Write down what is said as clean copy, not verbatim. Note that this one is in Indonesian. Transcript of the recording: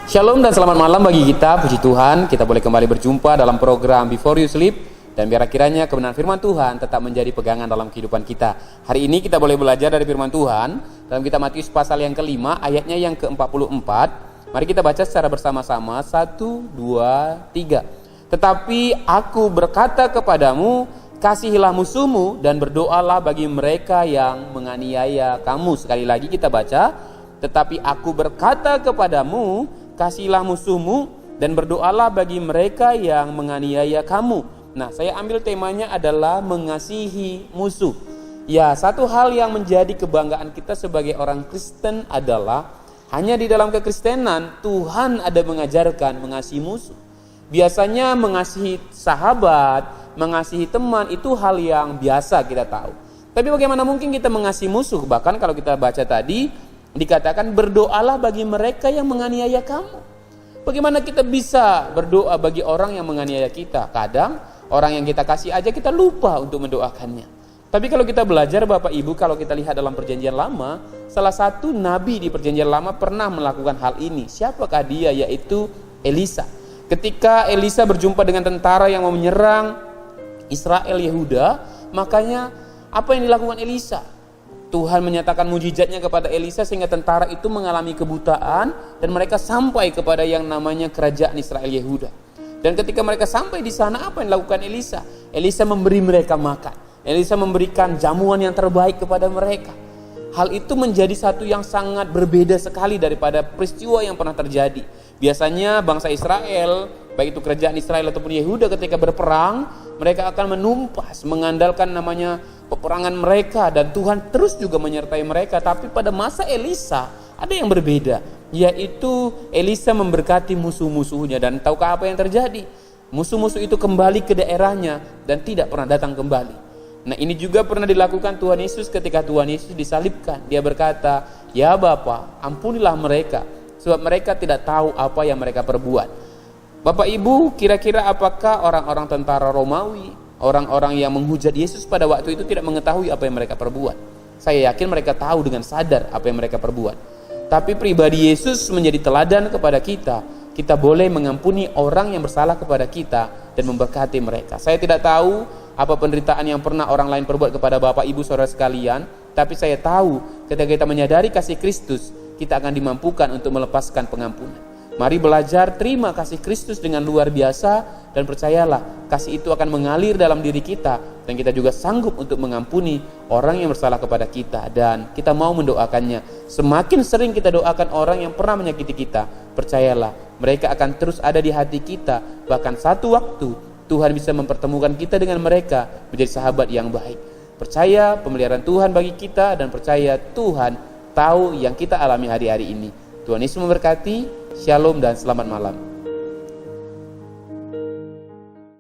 Shalom dan selamat malam bagi kita. Puji Tuhan, kita boleh kembali berjumpa dalam program Before You Sleep. Dan biar kiranya kebenaran firman Tuhan tetap menjadi pegangan dalam kehidupan kita. Hari ini kita boleh belajar dari firman Tuhan dalam kitab Matius pasal yang kelima, ayatnya yang ke-44. Mari kita baca secara bersama-sama. 1, 2, 3. Tetapi aku berkata kepadamu, kasihilah musuhmu dan berdoalah bagi mereka yang menganiaya kamu. Sekali lagi kita baca. Tetapi aku berkata kepadamu, kasihilah musuhmu dan berdoalah bagi mereka yang menganiaya kamu. Nah, saya ambil temanya adalah mengasihi musuh. Ya, satu hal yang menjadi kebanggaan kita sebagai orang Kristen adalah hanya di dalam kekristenan Tuhan ada mengajarkan mengasihi musuh. Biasanya mengasihi sahabat, mengasihi teman itu hal yang biasa kita tahu. Tapi bagaimana mungkin kita mengasihi musuh? Bahkan kalau kita baca tadi dikatakan berdoalah bagi mereka yang menganiaya kamu. Bagaimana kita bisa berdoa bagi orang yang menganiaya kita? Kadang orang yang kita kasih aja kita lupa untuk mendoakannya. Tapi kalau kita belajar Bapak Ibu, kalau kita lihat dalam perjanjian lama, salah satu nabi di perjanjian lama pernah melakukan hal ini. Siapakah dia? Yaitu Elisa. Ketika Elisa berjumpa dengan tentara yang mau menyerang Israel Yehuda, makanya apa yang dilakukan Elisa? Tuhan menyatakan mujizatnya kepada Elisa sehingga tentara itu mengalami kebutaan dan mereka sampai kepada yang namanya kerajaan Israel Yehuda. Dan ketika mereka sampai di sana, apa yang dilakukan Elisa? Elisa memberi mereka makan. Elisa memberikan jamuan yang terbaik kepada mereka. Hal itu menjadi satu yang sangat berbeda sekali daripada peristiwa yang pernah terjadi. Biasanya bangsa Israel, baik itu kerajaan Israel ataupun Yehuda, ketika berperang, mereka akan menumpas, mengandalkan namanya peperangan mereka, dan Tuhan terus juga menyertai mereka. Tapi pada masa Elisa ada yang berbeda, yaitu Elisa memberkati musuh-musuhnya. Dan tahukah apa yang terjadi? Musuh-musuh itu kembali ke daerahnya dan tidak pernah datang kembali. Nah, ini juga pernah dilakukan Tuhan Yesus ketika Tuhan Yesus disalibkan. Dia berkata, "Ya Bapa, ampunilah mereka, sebab mereka tidak tahu apa yang mereka perbuat." Bapak Ibu, kira-kira apakah orang-orang tentara Romawi, orang-orang yang menghujat Yesus pada waktu itu tidak mengetahui apa yang mereka perbuat? Saya yakin mereka tahu dengan sadar apa yang mereka perbuat. Tapi pribadi Yesus menjadi teladan kepada kita. Kita boleh mengampuni orang yang bersalah kepada kita dan memberkati mereka. Saya tidak tahu apa penderitaan yang pernah orang lain perbuat kepada Bapak Ibu Saudara sekalian, tapi saya tahu ketika kita menyadari kasih Kristus, kita akan dimampukan untuk melepaskan pengampunan. Mari belajar terima kasih Kristus dengan luar biasa, dan percayalah kasih itu akan mengalir dalam diri kita dan kita juga sanggup untuk mengampuni orang yang bersalah kepada kita, dan kita mau mendoakannya. Semakin sering kita doakan orang yang pernah menyakiti kita, percayalah mereka akan terus ada di hati kita. Bahkan satu waktu Tuhan bisa mempertemukan kita dengan mereka menjadi sahabat yang baik. Percaya pemeliharaan Tuhan bagi kita, dan percaya Tuhan tahu yang kita alami hari-hari ini. Tuhan Yesus memberkati. Shalom dan selamat malam.